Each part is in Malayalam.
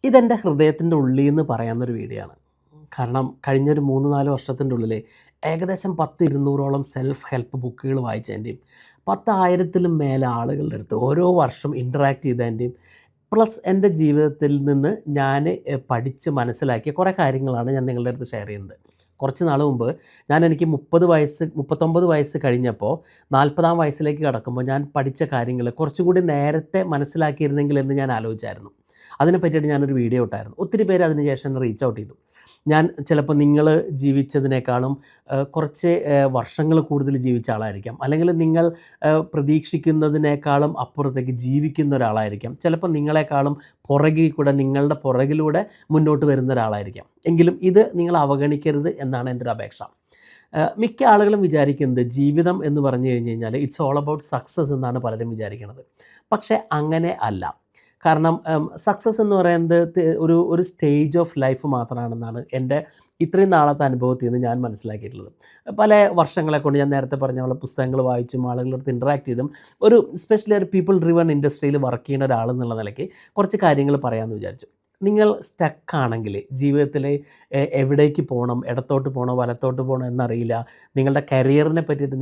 ഇതെൻ്റെ ഹൃദയത്തിൻ്റെ ഉള്ളിൽ നിന്ന് പറയാവുന്നൊരു വീഡിയോ ആണ്. കാരണം കഴിഞ്ഞൊരു 3-4 വർഷത്തിൻ്റെ ഉള്ളിൽ ഏകദേശം 10-200ഓളം സെൽഫ് ഹെൽപ്പ് ബുക്കുകൾ വായിച്ചതിൻ്റെയും 10,000-ലും മേലെ ആളുകളുടെ അടുത്ത് ഓരോ വർഷം ഇൻറ്ററാക്ട് ചെയ്തതിൻ്റെയും പ്ലസ് എൻ്റെ ജീവിതത്തിൽ നിന്ന് ഞാൻ പഠിച്ച് മനസ്സിലാക്കിയ കുറേ കാര്യങ്ങളാണ് ഞാൻ നിങ്ങളുടെ അടുത്ത് ഷെയർ ചെയ്യുന്നത്. കുറച്ച് നാൾ മുമ്പ് എനിക്ക് 39 വയസ്സ് കഴിഞ്ഞപ്പോൾ 40-ാം വയസ്സിലേക്ക് കടക്കുമ്പോൾ ഞാൻ പഠിച്ച കാര്യങ്ങൾ കുറച്ചും കൂടി നേരത്തെ മനസ്സിലാക്കിയിരുന്നെങ്കിൽ എന്ന് ഞാൻ ആലോചിച്ചായിരുന്നു. അതിനെ പറ്റിയിട്ട് ഞാനൊരു വീഡിയോ ഇട്ടായിരുന്നു. ഒത്തിരി പേര് അതിന് ശേഷം റീച്ച് ഔട്ട് ചെയ്തു. ഞാൻ ചിലപ്പോൾ നിങ്ങൾ ജീവിച്ചതിനേക്കാളും കുറച്ച് വർഷങ്ങൾ കൂടുതൽ ജീവിച്ച ആളായിരിക്കാം. അല്ലെങ്കിൽ നിങ്ങൾ പ്രതീക്ഷിക്കുന്നതിനേക്കാളും അപ്പുറത്തേക്ക് ജീവിക്കുന്ന ഒരാളായിരിക്കാം. ചിലപ്പോൾ നിങ്ങളെക്കാളും നിങ്ങളുടെ പുറകിലൂടെ മുന്നോട്ട് വരുന്ന ഒരാളായിരിക്കാം. എങ്കിലും ഇത് നിങ്ങൾ അവഗണിക്കരുത് എന്നാണ് എൻ്റെ ഒരു അപേക്ഷ. മിക്ക ആളുകളും വിചാരിക്കുന്നത് ജീവിതം എന്ന് പറഞ്ഞു കഴിഞ്ഞ് കഴിഞ്ഞാൽ ഇറ്റ്സ് ഓൾ അബൌട്ട് സക്സസ് എന്നാണ് പലരും വിചാരിക്കുന്നത്. പക്ഷേ അങ്ങനെ അല്ല. കാരണം സക്സസ് എന്ന് പറയുന്നത് ഒരു സ്റ്റേജ് ഓഫ് ലൈഫ് മാത്രമാണെന്നാണ് എൻ്റെ ഇത്രയും നാളത്തെ അനുഭവത്തിൽ നിന്ന് ഞാൻ മനസ്സിലാക്കിയിട്ടുള്ളത്. പല വർഷങ്ങളെ കൊണ്ട് ഞാൻ നേരത്തെ പറഞ്ഞ പോലെ പുസ്തകങ്ങൾ വായിച്ചും ആളുകളുടെ അടുത്ത് ഇൻറ്ററാക്ട് ചെയ്തും എസ്പെഷ്യലി ഒരു പീപ്പിൾ ഡ്രിവൺ ഇൻഡസ്ട്രിയിൽ വർക്ക് ചെയ്യുന്ന ഒരാളെന്നുള്ള നിലയ്ക്ക് കുറച്ച് കാര്യങ്ങൾ പറയാമെന്ന് വിചാരിച്ചു. നിങ്ങൾ സ്റ്റക്കാണെങ്കിൽ ജീവിതത്തിൽ എവിടേക്ക് പോകണം, ഇടത്തോട്ട് പോകണോ വലത്തോട്ട് പോകണോ എന്നറിയില്ല, നിങ്ങളുടെ കരിയറിനെ പറ്റിയിട്ട്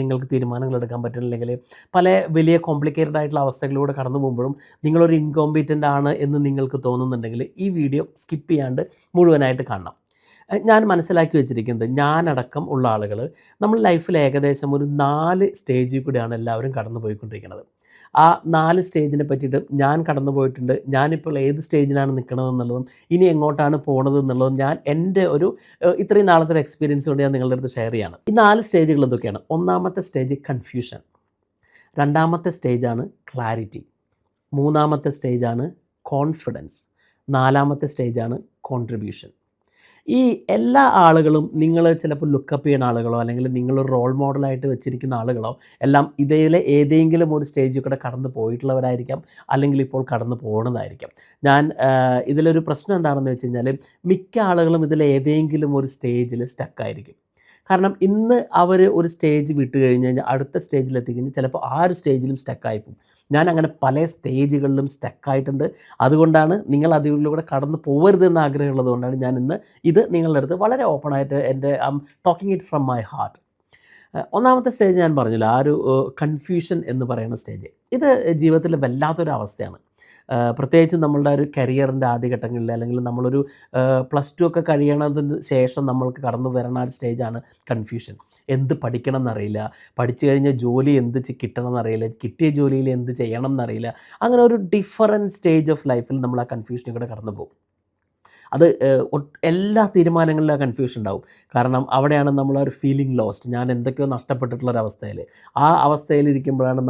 നിങ്ങൾക്ക് തീരുമാനങ്ങൾ എടുക്കാൻ പറ്റുന്നില്ലെങ്കിൽ പല വലിയ കോംപ്ലിക്കേറ്റഡ് ആയിട്ടുള്ള അവസ്ഥകളിലൂടെ കടന്നു പോകുമ്പോഴും നിങ്ങളൊരു ഇൻകോമ്പീറ്റൻ്റ് ആണ് എന്ന് നിങ്ങൾക്ക് തോന്നുന്നുണ്ടെങ്കിൽ ഈ വീഡിയോ സ്കിപ്പ് ചെയ്യാണ്ട് മുഴുവനായിട്ട് കാണണം. ഞാൻ മനസ്സിലാക്കി വെച്ചിരിക്കുന്നത് ഞാനടക്കം ഉള്ള ആളുകൾ നമ്മൾ ലൈഫിൽ ഏകദേശം ഒരു 4 സ്റ്റേജിൽ കൂടിയാണ് എല്ലാവരും കടന്നു പോയിക്കൊണ്ടിരിക്കുന്നത്. ആ 4 സ്റ്റേജിനെ പറ്റിയിട്ട് ഞാൻ കടന്നു പോയിട്ടുണ്ട്. ഞാനിപ്പോൾ ഏത് സ്റ്റേജിലാണ് നിൽക്കണതെന്നുള്ളതും ഇനി എങ്ങോട്ടാണ് പോണത് എന്നുള്ളതും ഞാൻ എൻ്റെ ഒരു ഇത്രയും നാളത്തെ ഒരു എക്സ്പീരിയൻസ് കൊണ്ട് ഞാൻ നിങ്ങളുടെ അടുത്ത് ഷെയർ ചെയ്യാണ്. ഈ 4 സ്റ്റേജുകൾ എന്തൊക്കെയാണ്? ഒന്നാമത്തെ സ്റ്റേജ് കൺഫ്യൂഷൻ, രണ്ടാമത്തെ സ്റ്റേജാണ് ക്ലാരിറ്റി, മൂന്നാമത്തെ സ്റ്റേജാണ് കോൺഫിഡൻസ്, നാലാമത്തെ സ്റ്റേജാണ് കോൺട്രിബ്യൂഷൻ. ഈ എല്ലാ ആളുകളും നിങ്ങൾ ചിലപ്പോൾ ലുക്കപ്പ് ചെയ്യുന്ന ആളുകളോ അല്ലെങ്കിൽ നിങ്ങളൊരു റോൾ മോഡലായിട്ട് വെച്ചിരിക്കുന്ന ആളുകളോ എല്ലാം ഇതിലെ ഏതെങ്കിലും ഒരു സ്റ്റേജിൽ കൂടെ കടന്നു പോയിട്ടുള്ളവരായിരിക്കാം, അല്ലെങ്കിൽ ഇപ്പോൾ കടന്നു പോകുന്നതായിരിക്കാം. ഇതിലൊരു പ്രശ്നം എന്താണെന്ന് വെച്ച് കഴിഞ്ഞാൽ മിക്ക ആളുകളും ഇതിലേതെങ്കിലും ഒരു സ്റ്റേജിൽ സ്റ്റക്കായിരിക്കും. കാരണം ഇന്ന് അവർ ഒരു സ്റ്റേജ് വിട്ട് കഴിഞ്ഞ് കഴിഞ്ഞാൽ അടുത്ത സ്റ്റേജിൽ എത്തിക്കഴിഞ്ഞാൽ ചിലപ്പോൾ ആ ഒരു സ്റ്റേജിലും സ്റ്റക്കായി പോകും. അങ്ങനെ പല സ്റ്റേജുകളിലും സ്റ്റക്കായിട്ടുണ്ട്. അതുകൊണ്ടാണ് നിങ്ങൾ അതിലൂടെ കടന്നു പോകരുതെന്ന് ആഗ്രഹമുള്ളത് കൊണ്ടാണ് ഞാൻ ഇന്ന് ഇത് നിങ്ങളുടെ അടുത്ത് വളരെ ഓപ്പണായിട്ട് talking it from my heart. ഒന്നാമത്തെ സ്റ്റേജ് ഞാൻ പറഞ്ഞല്ലോ, ആ ഒരു കൺഫ്യൂഷൻ എന്ന് പറയുന്ന സ്റ്റേജ്. ഇത് ജീവിതത്തിൽ വല്ലാത്തൊരു അവസ്ഥയാണ്. പ്രത്യേകിച്ച് നമ്മളുടെ ഒരു കരിയറിൻ്റെ ആദ്യഘട്ടങ്ങളിൽ അല്ലെങ്കിൽ നമ്മളൊരു +2 ഒക്കെ കഴിയണതിന് ശേഷം നമ്മൾക്ക് കടന്നു വരുന്ന ഒരു സ്റ്റേജാണ് കൺഫ്യൂഷൻ. എന്ത് പഠിക്കണം എന്നറിയില്ല, പഠിച്ചു കഴിഞ്ഞാൽ ജോലി എന്ത് കിട്ടണം എന്നറിയില്ല, കിട്ടിയ ജോലിയിൽ എന്ത് ചെയ്യണം എന്നറിയില്ല. അങ്ങനെ ഒരു ഡിഫറൻറ്റ് സ്റ്റേജ് ഓഫ് ലൈഫിൽ നമ്മൾ ആ കൺഫ്യൂഷനിൽ കൂടെ കടന്നു പോകും. അത് എല്ലാ തീരുമാനങ്ങളിലും ആ കൺഫ്യൂഷൻ ഉണ്ടാവും. കാരണം അവിടെയാണ് നമ്മൾ ഒരു ഫീലിംഗ് ലോസ്റ്റ്, ഞാൻ എന്തൊക്കെയോ നഷ്ടപ്പെട്ടിട്ടുള്ളൊരവസ്ഥയിൽ, ആ അവസ്ഥയിലിരിക്കുമ്പോഴാണ്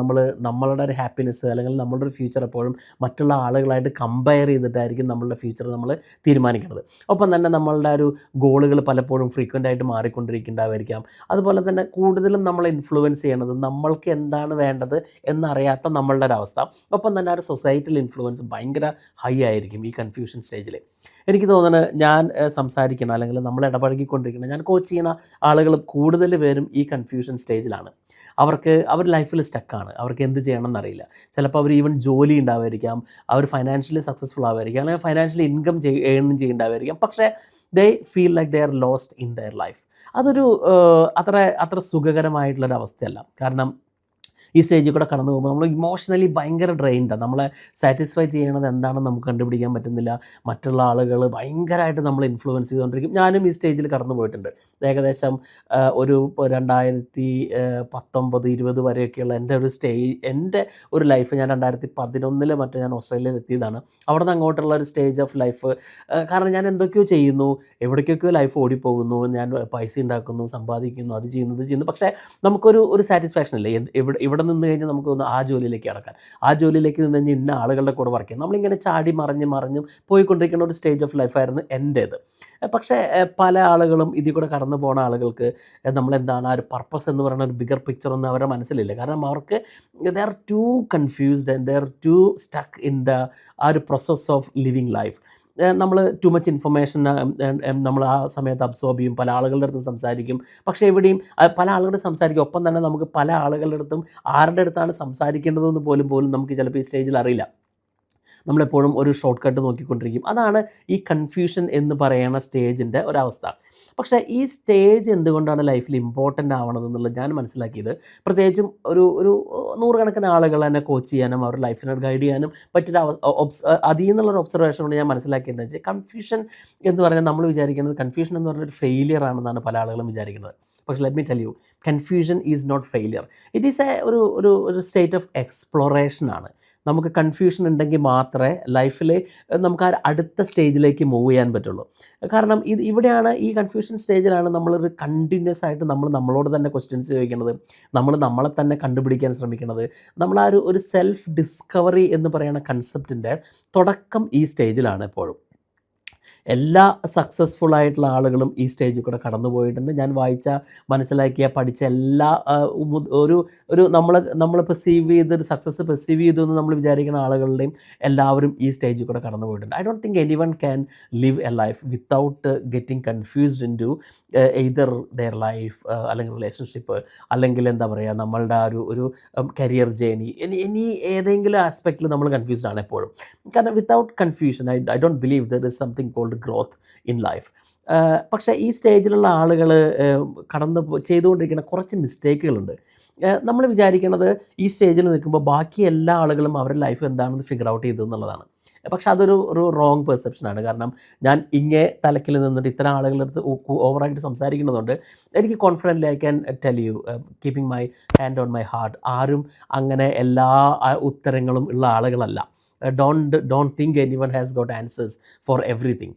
നമ്മളുടെ ഒരു ഹാപ്പിനെസ് അല്ലെങ്കിൽ നമ്മളുടെ ഒരു ഫ്യൂച്ചർ എപ്പോഴും മറ്റുള്ള ആളുകളായിട്ട് കമ്പയർ ചെയ്തിട്ടായിരിക്കും നമ്മളുടെ ഫ്യൂച്ചർ നമ്മൾ തീരുമാനിക്കുന്നത്. ഒപ്പം തന്നെ നമ്മളുടെ ഒരു ഗോളുകൾ പലപ്പോഴും ഫ്രീക്വൻ്റ് ആയിട്ട് മാറിക്കൊണ്ടിരിക്കേണ്ടതായിരിക്കാം. അതുപോലെ തന്നെ കൂടുതലും നമ്മളെ ഇൻഫ്ലുവൻസ് ചെയ്യണത് നമ്മൾക്ക് എന്താണ് വേണ്ടത് എന്നറിയാത്ത നമ്മളുടെ ഒരവസ്ഥ. ഒപ്പം തന്നെ ആ ഒരു സൊസൈറ്റിയിൽ ഇൻഫ്ലുവൻസ് ഭയങ്കര ഹൈ ആയിരിക്കും ഈ കൺഫ്യൂഷൻ സ്റ്റേജിൽ. എനിക്ക് തോന്നുന്നത് ഞാൻ സംസാരിക്കണം അല്ലെങ്കിൽ നമ്മൾ ഇടപഴകിക്കൊണ്ടിരിക്കണം, ഞാൻ കോച്ച് ചെയ്യുന്ന ആളുകൾ കൂടുതൽ പേരും ഈ കൺഫ്യൂഷൻ സ്റ്റേജിലാണ്. അവർ ലൈഫിൽ സ്റ്റക്കാണ്, അവർക്ക് എന്ത് ചെയ്യണം എന്നറിയില്ല. ചിലപ്പോൾ അവർ ഈവൻ ജോലി ഉണ്ടാവുമായിരിക്കാം, അവർ ഫൈനാൻഷ്യലി സക്സസ്ഫുൾ ആവുമായിരിക്കാം, അല്ലെങ്കിൽ ഫൈനാൻഷ്യലി ഇൻകം ഏൺ ചെയ്യുന്നുണ്ടാവുമായിരിക്കാം. പക്ഷേ they feel like they are lost in their life. അതൊരു അത്ര സുഖകരമായിട്ടുള്ളൊരു അവസ്ഥയല്ല. കാരണം ഈ സ്റ്റേജിൽ കൂടെ കടന്നു പോകുമ്പോൾ നമ്മൾ ഇമോഷണലി ഭയങ്കര ഡ്രെയിൻഡാണ്. നമ്മളെ സാറ്റിസ്ഫൈ ചെയ്യണത് എന്താണെന്ന് നമുക്ക് കണ്ടുപിടിക്കാൻ പറ്റുന്നില്ല. മറ്റുള്ള ആളുകൾ ഭയങ്കരമായിട്ട് നമ്മൾ ഇൻഫ്ലുവൻസ് ചെയ്തുകൊണ്ടിരിക്കും. ഞാനും ഈ സ്റ്റേജിൽ കടന്നു പോയിട്ടുണ്ട്. ഏകദേശം ഒരു 2019-20 വരെയൊക്കെയുള്ള എൻ്റെ ഒരു ലൈഫ്, ഞാൻ 2011 മറ്റോ ഞാൻ ഓസ്ട്രേലിയയിൽ എത്തിയതാണ്. അവിടെ നിന്ന് അങ്ങോട്ടുള്ള ഒരു സ്റ്റേജ് ഓഫ് ലൈഫ്, കാരണം ഞാൻ എന്തൊക്കെയോ ചെയ്യുന്നു, എവിടേക്കൊക്കെയോ ലൈഫ് ഓടിപ്പോകുന്നു, ഞാൻ പൈസ ഉണ്ടാക്കുന്നു, സമ്പാദിക്കുന്നു, അത് ചെയ്യുന്നു. പക്ഷേ നമുക്കൊരു സാറ്റിസ്ഫാക്ഷൻ ഇല്ല. ഇവിടെ നിന്ന് കഴിഞ്ഞാൽ നമുക്ക് തോന്നുന്നു ആ ജോലിയിലേക്ക് കടക്കാൻ, ആ ജോലിയിലേക്ക് നിന്ന് കഴിഞ്ഞാൽ ഇന്ന ആളുകളുടെ കൂടെ വർക്ക് ചെയ്യാം. നമ്മളിങ്ങനെ ചാടി മറിഞ്ഞും പോയിക്കൊണ്ടിരിക്കുന്ന ഒരു സ്റ്റേജ് ഓഫ് ലൈഫായിരുന്നു എൻ്റേത്. പക്ഷേ പല ആളുകളും ഇതിൽ കൂടെ കടന്നു പോകുന്ന ആളുകൾക്ക് നമ്മളെന്താണ് ആ ഒരു പർപ്പസ് എന്ന് പറയുന്ന ഒരു ബിഗർ പിക്ചർ ഒന്നും അവരുടെ മനസ്സിലില്ല. കാരണം അവർക്ക് they are too confused and they are too stuck in ആ ഒരു പ്രോസസ് ഓഫ് ലിവിങ് ലൈഫ്. നമ്മൾ ടു മച്ച് ഇൻഫർമേഷൻ നമ്മൾ ആ സമയത്ത് അബ്സോർബ് ചെയ്യും, പല ആളുകളുടെ അടുത്ത് സംസാരിക്കും. പക്ഷേ എവിടെയും പല ആളുകളുടെ സംസാരിക്കും, ഒപ്പം തന്നെ നമുക്ക് പല ആളുകളുടെ അടുത്തും ആരുടെ അടുത്താണ് സംസാരിക്കേണ്ടതെന്ന് പോലും നമുക്ക് ചിലപ്പോൾ ഈ സ്റ്റേജിൽ അറിയില്ല. നമ്മളെപ്പോഴും ഒരു ഷോർട്ട് കട്ട് നോക്കിക്കൊണ്ടിരിക്കും. അതാണ് ഈ കൺഫ്യൂഷൻ എന്ന് പറയുന്ന സ്റ്റേജിൻ്റെ ഒരവസ്ഥ. പക്ഷേ ഈ സ്റ്റേജ് എന്തുകൊണ്ടാണ് ലൈഫിൽ ഇമ്പോർട്ടൻ്റ് ആവണതെന്നുള്ളത് ഞാൻ മനസ്സിലാക്കിയത്, പ്രത്യേകിച്ചും ഒരു ഒരു നൂറുകണക്കിന് ആളുകൾ എന്നെ കോച്ച് ചെയ്യാനും അവരുടെ ലൈഫിനെ ഗൈഡ് ചെയ്യാനും പറ്റിയൊരു അതിൽ നിന്നുള്ളൊരു ഒബ്സർവേഷൻ കൊണ്ട് ഞാൻ മനസ്സിലാക്കിയതെന്ന് വെച്ചാൽ, കൺഫ്യൂഷൻ എന്ന് പറഞ്ഞാൽ നമ്മൾ വിചാരിക്കുന്നത് കൺഫ്യൂഷൻ എന്ന് പറഞ്ഞാൽ ഒരു ഫെയിലിയർ ആണെന്നാണ് പല ആളുകളും വിചാരിക്കുന്നത്. പക്ഷേ let me tell you, confusion is not failure. It is ഒരു സ്റ്റേറ്റ് ഓഫ് എക്സ്പ്ലോറേഷൻ ആണ്. നമുക്ക് കൺഫ്യൂഷൻ ഉണ്ടെങ്കിൽ മാത്രമേ ലൈഫിൽ നമുക്ക് ആ അടുത്ത സ്റ്റേജിലേക്ക് മൂവ് ചെയ്യാൻ പറ്റുള്ളൂ. കാരണം ഇവിടെയാണ്, ഈ കൺഫ്യൂഷൻ സ്റ്റേജിലാണ് നമ്മളൊരു കണ്ടിന്യൂസ് ആയിട്ട് നമ്മളോട് തന്നെ ക്വസ്റ്റ്യൻസ് ചോദിക്കുന്നത്, നമ്മളെ തന്നെ കണ്ടുപിടിക്കാൻ ശ്രമിക്കുന്നത്. നമ്മൾ ആ ഒരു സെൽഫ് ഡിസ്കവറി എന്ന് പറയുന്ന കൺസെപ്റ്റിൻ്റെ തുടക്കം ഈ സ്റ്റേജിലാണ് എപ്പോഴും. എല്ലാ സക്സസ്ഫുൾ ആയിട്ടുള്ള ആളുകളും ഈ സ്റ്റേജിൽ കൂടെ കടന്നു പോയിട്ടുണ്ട്. ഞാൻ വായിച്ച, മനസ്സിലാക്കിയ, പഠിച്ച എല്ലാ ഒരു നമ്മൾ പെർസീവ് ചെയ്തൊരു സക്സസ് പെർസീവ് ചെയ്തു എന്ന് നമ്മൾ വിചാരിക്കുന്ന ആളുകളുടെയും എല്ലാവരും ഈ സ്റ്റേജിൽ കൂടെ കടന്നു പോയിട്ടുണ്ട്. I don't think anyone can live a life without getting confused in to either their life, അല്ലെങ്കിൽ റിലേഷൻഷിപ്പ്, അല്ലെങ്കിൽ എന്താ പറയുക, നമ്മളുടെ ഒരു കരിയർ ജേണി, ഇനി ഏതെങ്കിലും ആസ്പെക്റ്റിൽ നമ്മൾ കൺഫ്യൂസ്ഡ് ആണ് എപ്പോഴും. കാരണം without confusion I don't believe there is something called growth in life. പക്ഷേ ഈ സ്റ്റേജിലുള്ള ആളുകൾ ചെയ്തുകൊണ്ടിരിക്കുന്ന കുറച്ച് മിസ്റ്റേക്കുകളുണ്ട്. നമ്മൾ വിചാരിക്കുന്നത് ഈ സ്റ്റേജിൽ നിൽക്കുമ്പോൾ ബാക്കി എല്ലാ ആളുകളും അവരുടെ ലൈഫ് എന്താണെന്ന് ഫിഗർ ഔട്ട് ചെയ്തു എന്നുള്ളതാണ്. പക്ഷേ അതൊരു റോങ് പെർസെപ്ഷനാണ്. കാരണം ഞാൻ ഇങ്ങേ തലക്കിൽ നിന്നിട്ട് ഇത്തരം ആളുകളുടെ അടുത്ത് ഓവറായിട്ട് സംസാരിക്കുന്നതുകൊണ്ട് എനിക്ക് confidently I can tell you, keeping my hand on my heart, ആരും അങ്ങനെ എല്ലാ ഉത്തരങ്ങളും ഉള്ള ആളുകളല്ല. Don't think anyone has got answers for everything.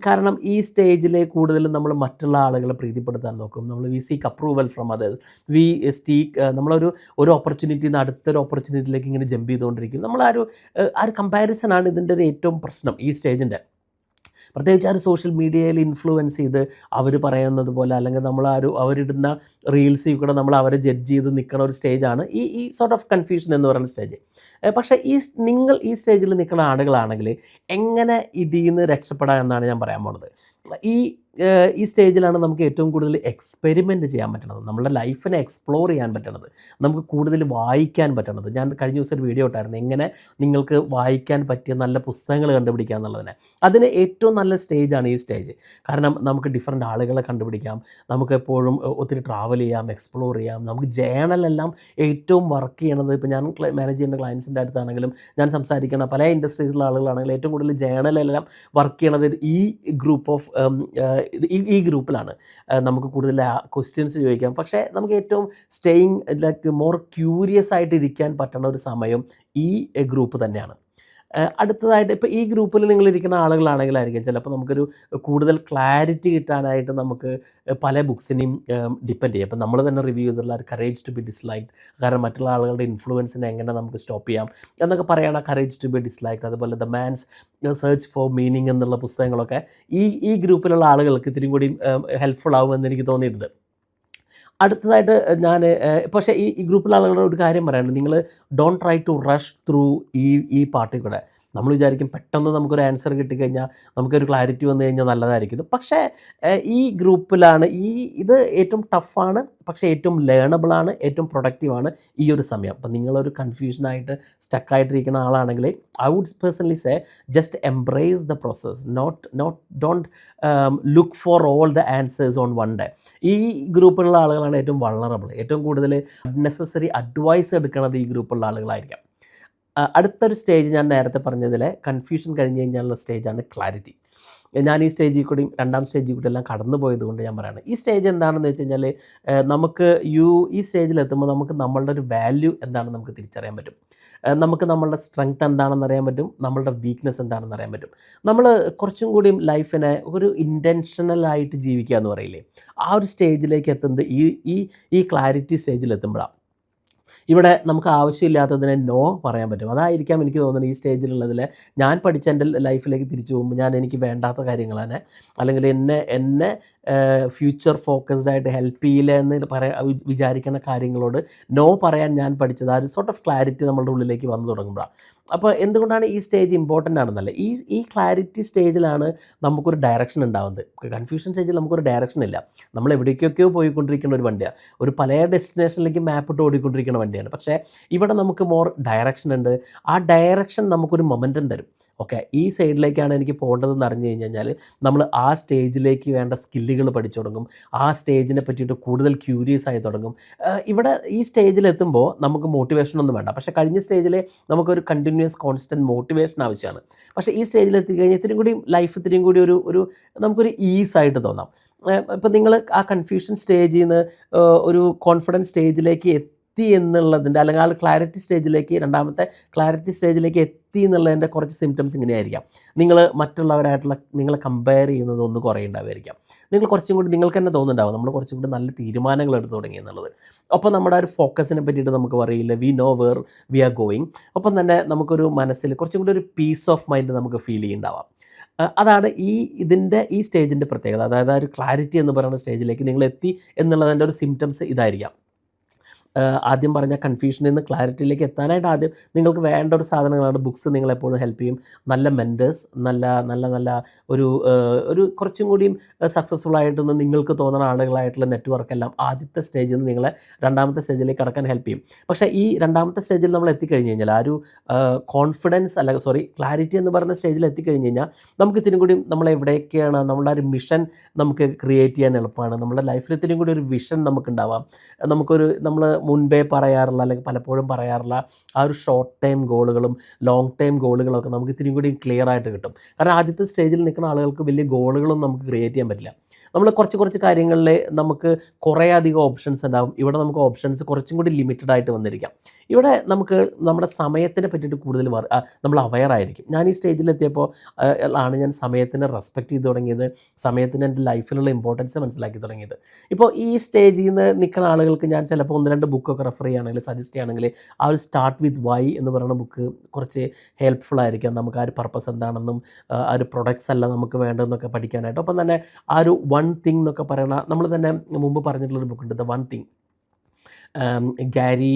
കാരണം ഈ സ്റ്റേജിൽ കൂടുതലും നമ്മൾ മറ്റുള്ള ആളുകളെ പ്രീതിപ്പെടുത്താൻ നോക്കും. We seek approval from others, we നമ്മളൊരു ഓപ്പർച്യൂണിറ്റിയിൽ നിന്ന് അടുത്തൊരു ഓപ്പർച്യൂണിറ്റിയിലേക്ക് ഇങ്ങനെ ജമ്പ് ചെയ്തുകൊണ്ടിരിക്കും. ആ ഒരു കമ്പാരിസനാണ് ഇതിൻ്റെ ഒരു ഏറ്റവും പ്രശ്നം ഈ സ്റ്റേജിൻ്റെ. പ്രത്യേകിച്ച് ആ ഒരു സോഷ്യൽ മീഡിയയിൽ ഇൻഫ്ലുവൻസ് ചെയ്ത് അവർ പറയുന്നത് പോലെ, അല്ലെങ്കിൽ അവരിടുന്ന റീൽസിൽ കൂടെ നമ്മൾ അവരെ ജഡ്ജ് ചെയ്ത് നിൽക്കുന്ന ഒരു സ്റ്റേജാണ് ഈ സോർട്ട് ഓഫ് കൺഫ്യൂഷൻ എന്ന് പറയുന്ന സ്റ്റേജ്. പക്ഷേ നിങ്ങൾ ഈ സ്റ്റേജിൽ നിൽക്കുന്ന ആളുകളാണെങ്കിൽ എങ്ങനെ ഇതിൽ നിന്ന് രക്ഷപ്പെടാം എന്നാണ് ഞാൻ പറയാൻ പോകുന്നത്. ഈ സ്റ്റേജിലാണ് നമുക്ക് ഏറ്റവും കൂടുതൽ എക്സ്പെരിമെൻറ്റ് ചെയ്യാൻ പറ്റണത്, നമ്മുടെ ലൈഫിനെ എക്സ്പ്ലോർ ചെയ്യാൻ പറ്റണത്, നമുക്ക് കൂടുതൽ വായിക്കാൻ പറ്റണത്. ഞാൻ കഴിഞ്ഞ ദിവസം ഒരു വീഡിയോ ഇട്ടായിരുന്നു, എങ്ങനെ നിങ്ങൾക്ക് വായിക്കാൻ പറ്റിയ നല്ല പുസ്തകങ്ങൾ കണ്ടുപിടിക്കുക എന്നുള്ളതിനെ. അതിന് ഏറ്റവും നല്ല സ്റ്റേജാണ് ഈ സ്റ്റേജ്. കാരണം നമുക്ക് ഡിഫറെൻ്റ് ആളുകളെ കണ്ടുപിടിക്കാം, നമുക്ക് എപ്പോഴും ഒത്തിരി ട്രാവൽ ചെയ്യാം, എക്സ്പ്ലോർ ചെയ്യാം. നമുക്ക് ജേണലെല്ലാം ഏറ്റവും വർക്ക് ചെയ്യണത്, ഇപ്പോൾ ഞാൻ മാനേജ് ചെയ്യുന്ന ക്ലയൻസിൻ്റെ അടുത്താണെങ്കിലും ഞാൻ സംസാരിക്കുന്ന പല ഇൻഡസ്ട്രീസിലുള്ള ആളുകളാണെങ്കിലും ഏറ്റവും കൂടുതൽ ജേണലെല്ലാം വർക്ക് ചെയ്യണത് ഈ ഗ്രൂപ്പ് ഓഫ് ഈ ഗ്രൂപ്പിലാണ്. നമുക്ക് കൂടുതൽ ക്വസ്റ്റ്യൻസ് ചോദിക്കാം. പക്ഷേ നമുക്ക് ഏറ്റവും ലൈക്ക് മോർ ക്യൂരിയസ് ആയിട്ട് ഇരിക്കാൻ പറ്റുന്ന ഒരു സമയം ഈ ഗ്രൂപ്പ് തന്നെയാണ്. അടുത്തതായിട്ട് ഇപ്പോൾ ഈ ഗ്രൂപ്പിൽ നിങ്ങളിരിക്കുന്ന ആളുകളാണെങ്കിലായിരിക്കും ചിലപ്പോൾ നമുക്കൊരു കൂടുതൽ ക്ലാരിറ്റി കിട്ടാനായിട്ട് നമുക്ക് പല ബുക്സിനെയും ഡിപ്പെൻഡ് ചെയ്യും. അപ്പോൾ നമ്മൾ തന്നെ റിവ്യൂ ചെയ്തിട്ടുള്ള കറേജ് ടു ബി ഡിസ്ലൈക്ഡ്, കാരണം മറ്റുള്ള ആളുകളുടെ ഇൻഫ്ലുവൻസിനെ എങ്ങനെ നമുക്ക് സ്റ്റോപ്പ് ചെയ്യാം എന്നൊക്കെ പറയുകയാണ് കറേജ് ടു ബി ഡിസ്ലൈക്ഡ്. അതുപോലെ the man's search for meaning എന്നുള്ള പുസ്തകങ്ങളൊക്കെ ഈ ഗ്രൂപ്പിലുള്ള ആളുകൾക്ക് ഇത്തിരി കൂടി ഹെൽപ്ഫുൾ ആകുമെന്ന് എനിക്ക് തോന്നിയിട്ടുണ്ട്. അടുത്തതായിട്ട് പക്ഷേ ഈ ഗ്രൂപ്പിലെ ആളുകളുടെ ഒരു കാര്യം പറയാനുണ്ട്, നിങ്ങൾ don't try to rush through ഈ പാർട്ടിൽ കൂടെ. നമ്മൾ വിചാരിക്കും പെട്ടെന്ന് നമുക്കൊരു ആൻസർ കിട്ടിക്കഴിഞ്ഞാൽ നമുക്കൊരു ക്ലാരിറ്റി വന്നു കഴിഞ്ഞാൽ നല്ലതായിരിക്കും. പക്ഷേ ഈ ഗ്രൂപ്പിലാണ് ഇത് ഏറ്റവും ടഫാണ്, പക്ഷേ ഏറ്റവും ലേണബിളാണ്, ഏറ്റവും പ്രൊഡക്റ്റീവാണ് ഈ ഒരു സമയം. അപ്പം നിങ്ങളൊരു കൺഫ്യൂഷനായിട്ട് സ്റ്റക്കായിട്ടിരിക്കുന്ന ആളാണെങ്കിൽ I would personally say just embrace the process, don't look for all the answers on one day. ഈ ഗ്രൂപ്പിലുള്ള ആളുകളാണ് ഏറ്റവും വൾണറബിൾ, ഏറ്റവും കൂടുതൽ അൺനെസസറി അഡ്വൈസ് എടുക്കുന്നത് ഈ ഗ്രൂപ്പുള്ള ആളുകളായിരിക്കാം. അടുത്തൊരു സ്റ്റേജ് ഞാൻ നേരത്തെ പറഞ്ഞതിലെ കൺഫ്യൂഷൻ കഴിഞ്ഞ് കഴിഞ്ഞാലുള്ള സ്റ്റേജാണ് ക്ലാരിറ്റി. ഞാൻ ഈ സ്റ്റേജിൽ കൂടി രണ്ടാം സ്റ്റേജിൽ കൂടി എല്ലാം കടന്നു പോയതുകൊണ്ട് ഞാൻ പറയുന്നത്, ഈ സ്റ്റേജ് എന്താണെന്ന് വെച്ച് കഴിഞ്ഞാൽ നമുക്ക് ഈ സ്റ്റേജിലെത്തുമ്പോൾ നമുക്ക് നമ്മളുടെ ഒരു വാല്യൂ എന്താണെന്ന് നമുക്ക് തിരിച്ചറിയാൻ പറ്റും. നമുക്ക് നമ്മളുടെ സ്ട്രെങ്ത് എന്താണെന്ന് അറിയാൻ പറ്റും, നമ്മളുടെ വീക്ക്നെസ് എന്താണെന്ന് അറിയാൻ പറ്റും. നമ്മൾ കുറച്ചും കൂടിയും ലൈഫിനെ ഒരു ഇൻറ്റൻഷനലായിട്ട് ജീവിക്കുക എന്ന് പറയില്ലേ, ആ ഒരു സ്റ്റേജിലേക്ക് എത്തുന്നത് ഈ ക്ലാരിറ്റി സ്റ്റേജിലെത്തുമ്പോഴാണ്. ഇവിടെ നമുക്ക് ആവശ്യമില്ലാത്തതിനെ നോ പറയാൻ പറ്റും. അതായിരിക്കാം എനിക്ക് തോന്നുന്നത് ഈ സ്റ്റേജിലുള്ളതിൽ ഞാൻ പഠിച്ച എൻ്റെ ലൈഫിലേക്ക് തിരിച്ചു പോകുമ്പോൾ എനിക്ക് വേണ്ടാത്ത കാര്യങ്ങൾ തന്നെ, അല്ലെങ്കിൽ എന്നെ ഫ്യൂച്ചർ ഫോക്കസ്ഡ് ആയിട്ട് ഹെൽപ്പ് ചെയ്യില്ല എന്ന് വിചാരിക്കുന്ന കാര്യങ്ങളോട് നോ പറയാൻ ഞാൻ പഠിച്ചത് ആ ഒരു സോർട്ട് ഓഫ് ക്ലാരിറ്റി നമ്മളുടെ ഉള്ളിലേക്ക് വന്നു തുടങ്ങുമ്പോഴാണ്. അപ്പോൾ എന്തുകൊണ്ടാണ് ഈ സ്റ്റേജ് ഇമ്പോർട്ടൻ്റ് ആണെന്നല്ല, ഈ ക്ലാരിറ്റി സ്റ്റേജിലാണ് നമുക്കൊരു ഡയറക്ഷൻ ഉണ്ടാകുന്നത്. കൺഫ്യൂഷൻ സ്റ്റേജിൽ നമുക്കൊരു ഡയറക്ഷൻ ഇല്ല. നമ്മൾ എവിടേക്കൊക്കെയോ പോയിക്കൊണ്ടിരിക്കുന്ന ഒരു വണ്ടിയാണ്, ഒരു പല ഡെസ്റ്റിനേഷനിലേക്ക് മാപ്പ് ഇട്ട് ഓടിക്കൊണ്ടിരിക്കുന്ന വണ്ടിയാണ്. പക്ഷേ ഇവിടെ നമുക്ക് മോർ ഡയറക്ഷൻ ഉണ്ട്. ആ ഡയറക്ഷൻ നമുക്കൊരു മൊമെൻറ്റം തരും. ഓക്കെ, ഈ സൈഡിലേക്കാണ് എനിക്ക് പോകേണ്ടതെന്ന് അറിഞ്ഞു കഴിഞ്ഞാൽ നമ്മൾ ആ സ്റ്റേജിലേക്ക് വേണ്ട സ്കില്ലുകൾ പഠിച്ചു തുടങ്ങും. ആ സ്റ്റേജിനെ പറ്റിയിട്ട് കൂടുതൽ ക്യൂരിയസ് ആയി തുടങ്ങും. ഇവിടെ ഈ സ്റ്റേജിലെത്തുമ്പോൾ നമുക്ക് മോട്ടിവേഷനൊന്നും വേണ്ട. പക്ഷേ കഴിഞ്ഞ സ്റ്റേജിൽ നമുക്കൊരു കണ്ടിന്യൂസ് കോൺസ്റ്റൻറ്റ് മോട്ടിവേഷൻ ആവശ്യമാണ്. പക്ഷേ ഈ സ്റ്റേജിലെത്തി കഴിഞ്ഞാൽ ഇത്തിരി കൂടി ലൈഫ് ഇത്തിരിയും കൂടി ഒരു നമുക്കൊരു ഈസായിട്ട് തോന്നാം. ഇപ്പം നിങ്ങൾ ആ കൺഫ്യൂഷൻ സ്റ്റേജിൽ നിന്ന് ഒരു കോൺഫിഡൻസ് സ്റ്റേജിലേക്ക് എത്തി എന്നുള്ളതിൻ്റെ, അല്ലെങ്കിൽ ആ ക്ലാരിറ്റി സ്റ്റേജിലേക്ക്, രണ്ടാമത്തെ ക്ലാരിറ്റി സ്റ്റേജിലേക്ക് എത്തി എന്നുള്ളതിൻ്റെ കുറച്ച് സിംറ്റംസ് ഇങ്ങനെയായിരിക്കാം. നിങ്ങൾ മറ്റുള്ളവരായിട്ടുള്ള നിങ്ങളെ കമ്പയർ ചെയ്യുന്നത് ഒന്ന് കുറയുണ്ടാവുമായിരിക്കാം. നിങ്ങൾ കുറച്ചും കൂടി നിങ്ങൾക്ക് തന്നെ തോന്നുന്നുണ്ടാവും നമ്മൾ കുറച്ചും കൂടി നല്ല തീരുമാനങ്ങൾ എടുത്ത് തുടങ്ങി എന്നുള്ളത്. ഒപ്പം നമ്മുടെ ആ ഒരു ഫോക്കസിനെ പറ്റിയിട്ട് നമുക്ക് പറയില്ല, we know where we are going. ഒപ്പം തന്നെ നമുക്കൊരു മനസ്സിൽ കുറച്ചും കൂടി ഒരു പീസ് ഓഫ് മൈൻഡ് നമുക്ക് ഫീൽ ചെയ്യുന്നുണ്ടാവാം. അതാണ് ഈ സ്റ്റേജിൻ്റെ പ്രത്യേകത. അതായത് ആ ഒരു ക്ലാരിറ്റി എന്ന് പറയുന്ന സ്റ്റേജിലേക്ക് നിങ്ങൾ എത്തി എന്നുള്ളതിൻ്റെ ഒരു സിംറ്റംസ് ഇതായിരിക്കാം. ആദ്യം പറഞ്ഞ കൺഫ്യൂഷനിൽ നിന്ന് ക്ലാരിറ്റിയിലേക്ക് എത്താനായിട്ട് ആദ്യം നിങ്ങൾക്ക് വേണ്ട ഒരു സാധനങ്ങളാണ് ബുക്സ്. നിങ്ങളെപ്പോഴും ഹെൽപ്പ് ചെയ്യും. നല്ല മെൻറ്റേഴ്സ്, നല്ല ഒരു കുറച്ചും കൂടിയും സക്സസ്ഫുൾ ആയിട്ടൊന്ന് നിങ്ങൾക്ക് തോന്നുന്ന ആളുകളായിട്ടുള്ള നെറ്റ്വർക്കെല്ലാം ആദ്യത്തെ സ്റ്റേജിൽ നിന്ന് നിങ്ങളെ രണ്ടാമത്തെ സ്റ്റേജിലേക്ക് കടക്കാൻ ഹെൽപ്പ് ചെയ്യും. പക്ഷേ ഈ രണ്ടാമത്തെ സ്റ്റേജിൽ നമ്മൾ എത്തിക്കഴിഞ്ഞ് കഴിഞ്ഞാൽ ആ ഒരു ക്ലാരിറ്റി എന്ന് പറയുന്ന സ്റ്റേജിൽ എത്തിക്കഴിഞ്ഞ് കഴിഞ്ഞാൽ നമുക്ക് ഇത്തിരി കൂടി നമ്മളെവിടേക്കാണ് നമ്മളുടെ ഒരു മിഷൻ നമുക്ക് ക്രിയേറ്റ് ചെയ്യാൻ എളുപ്പമാണ്. നമ്മുടെ ലൈഫിൽ ഇത്തിരി കൂടി ഒരു വിഷൻ നമുക്കുണ്ടാവാം. നമ്മൾ മുൻപേ പറയാറുള്ള, അല്ലെങ്കിൽ പലപ്പോഴും പറയാറുള്ള ആ ഒരു ഷോർട്ട് ടൈം ഗോളുകളും ലോങ് ടൈം ഗോളുകളൊക്കെ നമുക്ക് ഇത്തിരി കൂടി ക്ലിയർ ആയിട്ട് കിട്ടും. കാരണം ആദ്യത്തെ സ്റ്റേജിൽ നിൽക്കുന്ന ആളുകൾക്ക് വലിയ ഗോളുകളൊന്നും നമുക്ക് ക്രിയേറ്റ് ചെയ്യാൻ പറ്റില്ല. നമ്മൾ കുറച്ച് കാര്യങ്ങളിൽ നമുക്ക് കുറേ അധികം ഓപ്ഷൻസ് ഉണ്ടാകും. ഇവിടെ നമുക്ക് ഓപ്ഷൻസ് കുറച്ചും കൂടി ലിമിറ്റഡ് ആയിട്ട് വന്നിരിക്കാം. ഇവിടെ നമുക്ക് നമ്മുടെ സമയത്തിനെ പറ്റിയിട്ട് കൂടുതൽ നമ്മൾ അവെയർ ആയിരിക്കും. ഞാൻ ഈ സ്റ്റേജിലെത്തിയപ്പോൾ ആണ് ഞാൻ സമയത്തിനെ റെസ്പെക്റ്റ് ചെയ്ത് തുടങ്ങിയത്, സമയത്തിന് എൻ്റെ ലൈഫിലുള്ള ഇമ്പോർട്ടൻസ് മനസ്സിലാക്കി തുടങ്ങിയത്. ഇപ്പോൾ ഈ സ്റ്റേജിൽ നിന്ന് നിൽക്കുന്ന ആളുകൾക്ക് ഞാൻ ചിലപ്പോൾ 1-2 ബുക്കൊക്കെ റെഫർ ചെയ്യുകയാണെങ്കിൽ, സജസ്റ്റ് ചെയ്യുകയാണെങ്കിൽ, ആ ഒരു സ്റ്റാർട്ട് വിത്ത് വൈ എന്ന് പറയുന്ന ബുക്ക് കുറച്ച് ഹെൽപ്ഫുൾ ആയിരിക്കാം. നമുക്ക് ആ ഒരു പർപ്പസ് എന്താണെന്നും ആ ഒരു പ്രൊഡക്ട്സ് അല്ല നമുക്ക് വേണ്ടതെന്നൊക്കെ പഠിക്കാനായിട്ട്. ഒപ്പം തന്നെ ആ ഒരു വൺ തിങ് എന്നൊക്കെ പറയുന്ന, നമ്മൾ തന്നെ മുമ്പ് പറഞ്ഞിട്ടുള്ളൊരു ബുക്കുണ്ട്, the one thing. Gary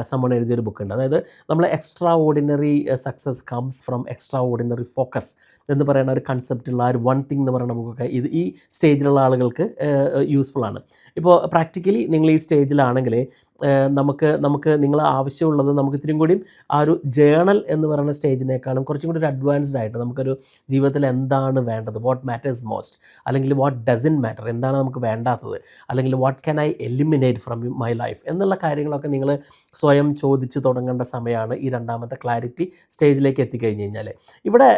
Sammon എഴുതിയൊരു ബുക്കുണ്ട്. അതായത് നമ്മൾ extraordinary success comes from extraordinary focus എന്ന് പറയുന്ന ഒരു കൺസെപ്റ്റുള്ള ആ ഒരു വൺ തിങ് എന്ന് പറയുന്ന ബുക്കൊക്കെ ഈ സ്റ്റേജിലുള്ള ആളുകൾക്ക് യൂസ്ഫുള്ളാണ്. ഇപ്പോൾ പ്രാക്ടിക്കലി നിങ്ങൾ ഈ സ്റ്റേജിലാണെങ്കിൽ നമുക്ക് നിങ്ങൾ ആവശ്യമുള്ളത് നമുക്ക് ഇത്തിരി കൂടിയും ആ ഒരു ജേണൽ എന്ന് പറയുന്ന സ്റ്റേജിനേക്കാളും കുറച്ചും കൂടി ഒരു അഡ്വാൻസ്ഡ് ആയിട്ട് നമുക്കൊരു ജീവിതത്തിൽ എന്താണ് വേണ്ടത്, വാട്ട് മാറ്റേഴ്സ് മോസ്റ്റ്, അല്ലെങ്കിൽ വാട്ട് ഡസൻറ്റ് മാറ്റർ, എന്താണ് നമുക്ക് വേണ്ടാത്തത്, അല്ലെങ്കിൽ what can I eliminate from my life എന്നുള്ള കാര്യങ്ങളൊക്കെ നിങ്ങൾ സ്വയം ചോദിച്ച് തുടങ്ങേണ്ട സമയമാണ് ഈ രണ്ടാമത്തെ ക്ലാരിറ്റി സ്റ്റേജിലേക്ക് എത്തിക്കഴിഞ്ഞ് കഴിഞ്ഞാൽ. ഇവിടെ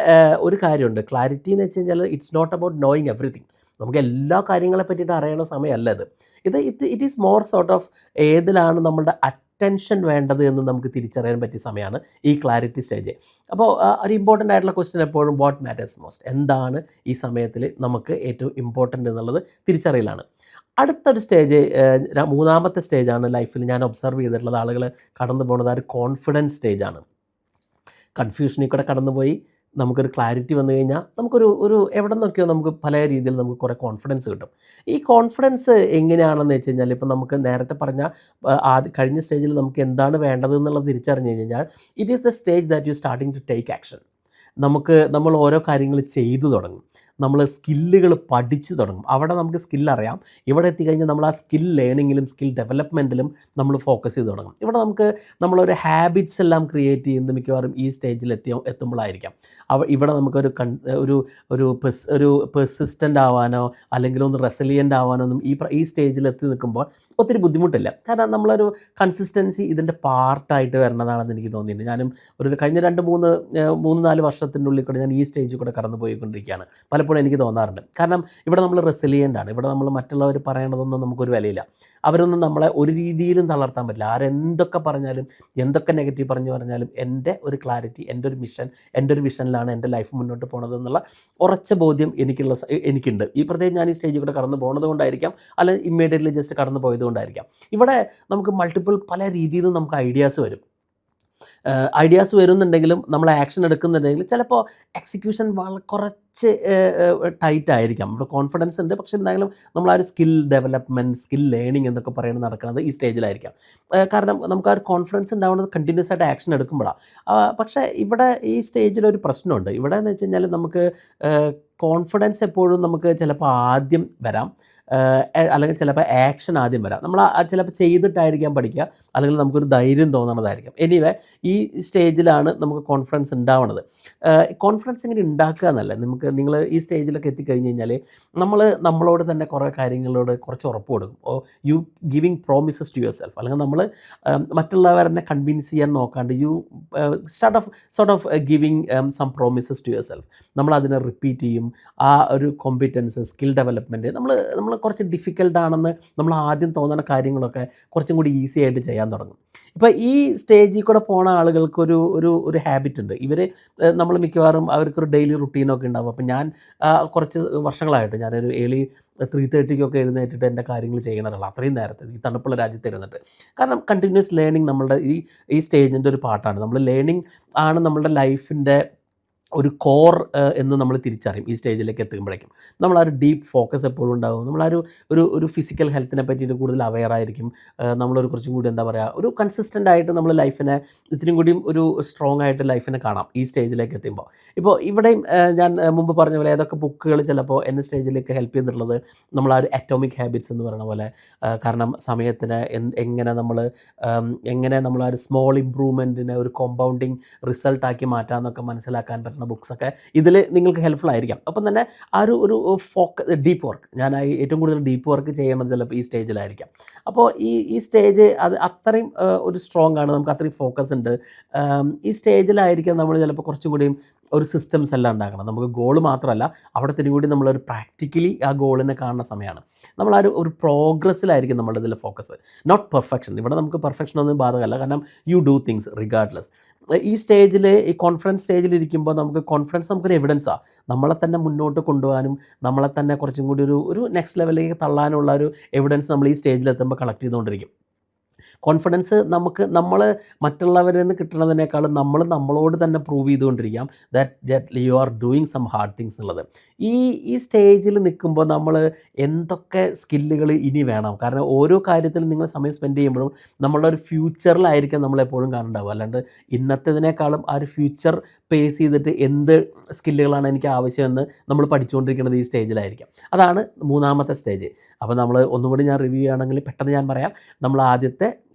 ഒരു കാര്യമുണ്ട്, ക്ലാരിറ്റി എന്ന് വെച്ച് കഴിഞ്ഞാൽ it's not about knowing everything. നമുക്ക് എല്ലാ കാര്യങ്ങളെ പറ്റിയിട്ട് അറിയണ സമയമല്ല it is more sort of ഏതിലാണ് നമ്മളുടെ അറ്റൻഷൻ വേണ്ടത് എന്ന് നമുക്ക് തിരിച്ചറിയാൻ പറ്റിയ സമയമാണ് ഈ ക്ലാരിറ്റി സ്റ്റേജ്. അപ്പോൾ ഒരു ഇമ്പോർട്ടൻ്റ് ആയിട്ടുള്ള ക്വസ്റ്റ്യൻ എപ്പോഴും വാട്ട് മാറ്റേഴ്സ് മോസ്റ്റ്, എന്താണ് ഈ സമയത്തിൽ നമുക്ക് ഏറ്റവും ഇമ്പോർട്ടൻ്റ് എന്നുള്ളത് തിരിച്ചറിയലാണ്. അടുത്തൊരു സ്റ്റേജ്, മൂന്നാമത്തെ സ്റ്റേജാണ് ലൈഫിൽ ഞാൻ ഒബ്സർവ് ചെയ്തിട്ടുള്ളത്. ആളുകൾ കടന്നു പോകുന്നത് ആ ഒരു കോൺഫിഡൻസ് സ്റ്റേജാണ്. കൺഫ്യൂഷനിൽ കൂടെ കടന്നുപോയി നമുക്കൊരു ക്ലാരിറ്റി വന്നു കഴിഞ്ഞാൽ നമുക്കൊരു എവിടെ നിന്നൊക്കെയോ നമുക്ക് പല രീതിയിൽ നമുക്ക് കുറേ കോൺഫിഡൻസ് കിട്ടും. ഈ കോൺഫിഡൻസ് എങ്ങനെയാണെന്ന് വെച്ച് കഴിഞ്ഞാൽ, ഇപ്പോൾ നമുക്ക് നേരത്തെ പറഞ്ഞ കഴിഞ്ഞ സ്റ്റേജിൽ നമുക്ക് എന്താണ് വേണ്ടത് എന്നുള്ളത് തിരിച്ചറിഞ്ഞ് കഴിഞ്ഞാൽ it is the stage that you starting to take action. നമ്മൾ ഓരോ കാര്യങ്ങൾ ചെയ്തു തുടങ്ങും, നമ്മൾ സ്കില്ലുകൾ പഠിച്ചു തുടങ്ങും. അവിടെ നമുക്ക് സ്കില്ലറിയാം. ഇവിടെ എത്തിക്കഴിഞ്ഞാൽ നമ്മൾ ആ സ്കിൽ ലേണിങ്ങിലും സ്കിൽ ഡെവലപ്മെൻറ്റിലും നമ്മൾ ഫോക്കസ് ചെയ്ത് തുടങ്ങും. ഇവിടെ നമ്മളൊരു ഹാബിറ്റ്സ് എല്ലാം ക്രിയേറ്റ് ചെയ്യുന്നത് മിക്കവാറും ഈ സ്റ്റേജിൽ എത്തുമ്പോഴായിരിക്കാം. ഇവിടെ നമുക്കൊരു പെർസിസ്റ്റൻ്റ് ആവാനോ അല്ലെങ്കിൽ ഒന്ന് റെസിലിയൻ്റ് ആവാനോ ഒന്നും ഈ സ്റ്റേജിൽ എത്തി നിൽക്കുമ്പോൾ ഒത്തിരി ബുദ്ധിമുട്ടില്ല. കാരണം നമ്മളൊരു കൺസിസ്റ്റൻസി ഇതിൻ്റെ പാർട്ടായിട്ട് വരണതാണെന്ന് എനിക്ക് തോന്നിയിട്ടുണ്ട്. ഞാനും കഴിഞ്ഞ 3-4 വർഷത്തിൻ്റെ ഉള്ളിൽ കൂടെ ഞാൻ ഈ സ്റ്റേജിൽ കൂടെ കടന്നു പോയിക്കൊണ്ടിരിക്കുകയാണ്. പലപ്പോഴും എനിക്ക് തോന്നാറുണ്ട്. കാരണം ഇവിടെ നമ്മൾ റെസിലിയൻ്റ് ആണ്. ഇവിടെ നമ്മൾ മറ്റുള്ളവർ പറയണതൊന്നും നമുക്കൊരു വിലയില്ല. അവരൊന്നും നമ്മളെ ഒരു രീതിയിലും തളർത്താൻ പറ്റില്ല. ആരെന്തൊക്കെ പറഞ്ഞാലും, എന്തൊക്കെ നെഗറ്റീവ് പറഞ്ഞാലും എൻ്റെ ഒരു ക്ലാരിറ്റി, എൻ്റെ ഒരു മിഷൻ, എൻ്റെ ഒരു വിഷനിലാണ് എൻ്റെ ലൈഫ് മുന്നോട്ട് പോകുന്നത് എന്നുള്ള ഉറച്ച ബോധ്യം എനിക്കുണ്ട്. ഈ പ്രത്യേകം ഞാൻ ഈ സ്റ്റേജിൽ കൂടെ കടന്നു പോകുന്നത് കൊണ്ടായിരിക്കാം, അല്ലെങ്കിൽ ഇമ്മീഡിയറ്റ്ലി ജസ്റ്റ് കടന്നു പോയത് കൊണ്ടായിരിക്കാം. ഇവിടെ നമുക്ക് പല രീതിയിലും നമുക്ക് ഐഡിയാസ് വരും. ഐഡിയാസ് വരുന്നുണ്ടെങ്കിലും നമ്മൾ ആക്ഷൻ എടുക്കുന്നുണ്ടെങ്കിൽ ചിലപ്പോൾ എക്സിക്യൂഷൻ വളരെ കുറച്ച് ടൈറ്റ് ആയിരിക്കാം. ഇവിടെ കോൺഫിഡൻസ് ഉണ്ട്, പക്ഷേ എന്തായാലും നമ്മൾ ആ ഒരു സ്കിൽ ഡെവലപ്മെൻറ്റ്, സ്കിൽ ലേണിംഗ് എന്നൊക്കെ പറയുന്നത് നടക്കുന്നത് ഈ സ്റ്റേജിലായിരിക്കാം. കാരണം നമുക്ക് ആ ഒരു കോൺഫിഡൻസ് ഉണ്ടാവുന്നത് കണ്ടിന്യൂസ് ആയിട്ട് ആക്ഷൻ എടുക്കുമ്പോഴാണ്. പക്ഷേ ഇവിടെ ഈ സ്റ്റേജിലൊരു പ്രശ്നമുണ്ട്. ഇവിടെ എന്ന് വെച്ച് കഴിഞ്ഞാൽ നമുക്ക് കോൺഫിഡൻസ് എപ്പോഴും നമുക്ക് ചിലപ്പോൾ ആദ്യം വരാം, അല്ലെങ്കിൽ ചിലപ്പോൾ ആക്ഷൻ ആദ്യം വരാം. നമ്മൾ ചിലപ്പോൾ ചെയ്തിട്ടായിരിക്കാം പഠിക്കുക, അല്ലെങ്കിൽ നമുക്കൊരു ധൈര്യം തോന്നണതായിരിക്കും. എനിവേ ഈ സ്റ്റേജിലാണ് നമുക്ക് കോൺഫിഡൻസ് ഉണ്ടാവണത്. കോൺഫിഡൻസ് എങ്ങനെ ഉണ്ടാക്കുക എന്നല്ല, നിങ്ങൾ ഈ സ്റ്റേജിലൊക്കെ എത്തിക്കഴിഞ്ഞ് കഴിഞ്ഞാൽ നമ്മളോട് തന്നെ കുറേ കാര്യങ്ങളോട് കുറച്ച് ഉറപ്പ് കൊടുക്കും. You giving promises to yourself, അല്ലെങ്കിൽ നമ്മൾ മറ്റുള്ളവരെ കൺവിൻസ് ചെയ്യാൻ നോക്കാണ്ട് you sort of giving some promises to yourself. നമ്മളതിനെ റിപ്പീറ്റ് ചെയ്യും. ആ ഒരു കോമ്പിറ്റൻസ്, സ്കിൽ ഡെവലപ്മെൻറ്റ് നമ്മൾ കുറച്ച് ഡിഫിക്കൽട്ടാണെന്ന് നമ്മൾ ആദ്യം തോന്നുന്ന കാര്യങ്ങളൊക്കെ കുറച്ചും കൂടി ഈസി ആയിട്ട് ചെയ്യാൻ തുടങ്ങും. ഇപ്പോൾ ഈ സ്റ്റേജിൽ കൂടെ പോണ ആളുകൾക്കൊരു ഒരു ഹാബിറ്റ് ഉണ്ട്. നമ്മൾ മിക്കവാറും അവർക്കൊരു ഡെയിലി റുട്ടീനൊക്കെ ഉണ്ടാവും. അപ്പം ഞാൻ കുറച്ച് വർഷങ്ങളായിട്ട് ഞാനൊരു 3:30 എഴുന്നേറ്റിട്ട് എൻ്റെ കാര്യങ്ങൾ ചെയ്യണ ഒരാളാണ്. അത്രയും നേരത്തെ ഈ തണുപ്പുള്ള രാജ്യത്ത് ഇരുന്നിട്ട്. കാരണം കണ്ടിന്യൂസ് ലേണിംഗ് നമ്മളുടെ ഈ സ്റ്റേജിൻ്റെ ഒരു പാർട്ടാണ്. നമ്മൾ ലേണിംഗ് ആണ് നമ്മളുടെ ലൈഫിൻ്റെ ഒരു കോർ എന്ന് നമ്മൾ തിരിച്ചറിയും. ഈ സ്റ്റേജിലേക്ക് എത്തുമ്പോഴേക്കും നമ്മളാ ഒരു ഡീപ്പ് ഫോക്കസ് എപ്പോഴും ഉണ്ടാകും. നമ്മളൊരു ഫിസിക്കൽ ഹെൽത്തിനെ പറ്റിയിട്ട് കൂടുതൽ അവെയർ ആയിരിക്കും. നമ്മളൊരു കുറച്ചും കൂടി എന്താ പറയുക, ഒരു കൺസിസ്റ്റൻ്റ് ആയിട്ട് നമ്മൾ ലൈഫിനെ ഇത്തിരി കൂടിയും ഒരു സ്ട്രോങ് ആയിട്ട് ലൈഫിനെ കാണാം ഈ സ്റ്റേജിലേക്ക് എത്തുമ്പോൾ. ഇപ്പോൾ ഇവിടെയും ഞാൻ മുമ്പ് പറഞ്ഞ പോലെ ഏതൊക്കെ ബുക്കുകൾ ചിലപ്പോൾ എന്നെ സ്റ്റേജിലേക്ക് ഹെൽപ്പ് ചെയ്തിട്ടുള്ളത്, നമ്മൾ ആ ഒരു അറ്റോമിക് ഹാബിറ്റ്സ് എന്ന് പറയുന്ന പോലെ, കാരണം സമയത്തിന് എങ്ങനെ നമ്മൾ ആ ഒരു സ്മോൾ ഇമ്പ്രൂവ്മെൻറ്റിനെ ഒരു കോമ്പൗണ്ടിങ് റിസൾട്ടാക്കി മാറ്റാമെന്നൊക്കെ മനസ്സിലാക്കാൻ പറ്റുന്ന ബുക്സൊക്കെ ഇതിൽ നിങ്ങൾക്ക് ഹെൽപ്ഫുൾ ആയിരിക്കാം. അപ്പം തന്നെ ആ ഒരു ഡീപ്പ് വർക്ക്, ഞാൻ ഏറ്റവും കൂടുതൽ ഡീപ്പ് വർക്ക് ചെയ്യണത് ചിലപ്പോൾ ഈ സ്റ്റേജിലായിരിക്കാം. അപ്പോൾ ഈ സ്റ്റേജ് അത് അത്രയും ഒരു സ്ട്രോങ് ആണ്, നമുക്ക് അത്രയും ഫോക്കസ് ഉണ്ട്. ഈ സ്റ്റേജിലായിരിക്കാം നമ്മൾ ചിലപ്പോൾ കുറച്ചും കൂടിയും ഒരു സിസ്റ്റംസ് എല്ലാം ഉണ്ടാക്കണം. നമുക്ക് ഗോൾ മാത്രമല്ല, അവിടെ തന്നെ കൂടി നമ്മളൊരു പ്രാക്ടിക്കലി ആ ഗോളിനെ കാണുന്ന സമയമാണ്. നമ്മൾ ആ ഒരു പ്രോഗ്രസ്സിലായിരിക്കും നമ്മളുടെ ഇതിൽ ഫോക്കസ്, നോട്ട് പെർഫെക്ഷൻ. ഇവിടെ നമുക്ക് പെർഫെക്ഷൻ ഒന്നും ബാധകമല്ല, കാരണം യു ഡു തിങ്സ് റിഗാർഡ്ലെസ്. ഈ സ്റ്റേജിൽ, ഈ കോൺഫിഡൻസ് സ്റ്റേജിലിരിക്കുമ്പോൾ നമുക്കൊരു എവിഡൻസാണ്. നമ്മളെ തന്നെ മുന്നോട്ട് കൊണ്ടുപോകാനും നമ്മളെ തന്നെ കുറച്ചും കൂടി ഒരു നെക്സ്റ്റ് ലെവലിലേക്ക് തള്ളാനുള്ള ഒരു എവിഡൻസ് നമ്മൾ ഈ സ്റ്റേജിലെത്തുമ്പോൾ കളക്ട് ചെയ്തുകൊണ്ടിരിക്കും. കോൺഫിഡൻസ് നമ്മൾ മറ്റുള്ളവരിൽ നിന്ന് കിട്ടുന്നതിനേക്കാളും നമ്മളോട് തന്നെ പ്രൂവ് ചെയ്തുകൊണ്ടിരിക്കാം that you are doing some hard things എന്നുള്ളത്. ഈ സ്റ്റേജിൽ നിൽക്കുമ്പോൾ നമ്മൾ എന്തൊക്കെ സ്കില്ലുകൾ ഇനി വേണം, കാരണം ഓരോ കാര്യത്തിലും നിങ്ങൾ സമയം സ്പെൻഡ് ചെയ്യുമ്പോഴും നമ്മളുടെ ഒരു ഫ്യൂച്ചറിലായിരിക്കും നമ്മളെപ്പോഴും കാണുന്നുണ്ടാവുക. അല്ലാണ്ട് ഇന്നത്തേതിനേക്കാളും ആ ഒരു ഫ്യൂച്ചർ പേസ് ചെയ്തിട്ട് എന്ത് സ്കില്ലുകളാണ് എനിക്ക് ആവശ്യമെന്ന് നമ്മൾ പഠിച്ചുകൊണ്ടിരിക്കുന്നത് ഈ സ്റ്റേജിലായിരിക്കാം. അതാണ് മൂന്നാമത്തെ സ്റ്റേജ്. അപ്പോൾ നമ്മൾ ഒന്നുകൂടി ഞാൻ റിവ്യൂ ചെയ്യുകയാണെങ്കിൽ പെട്ടെന്ന് ഞാൻ പറയാം. നമ്മൾ ആദ്യത്തെ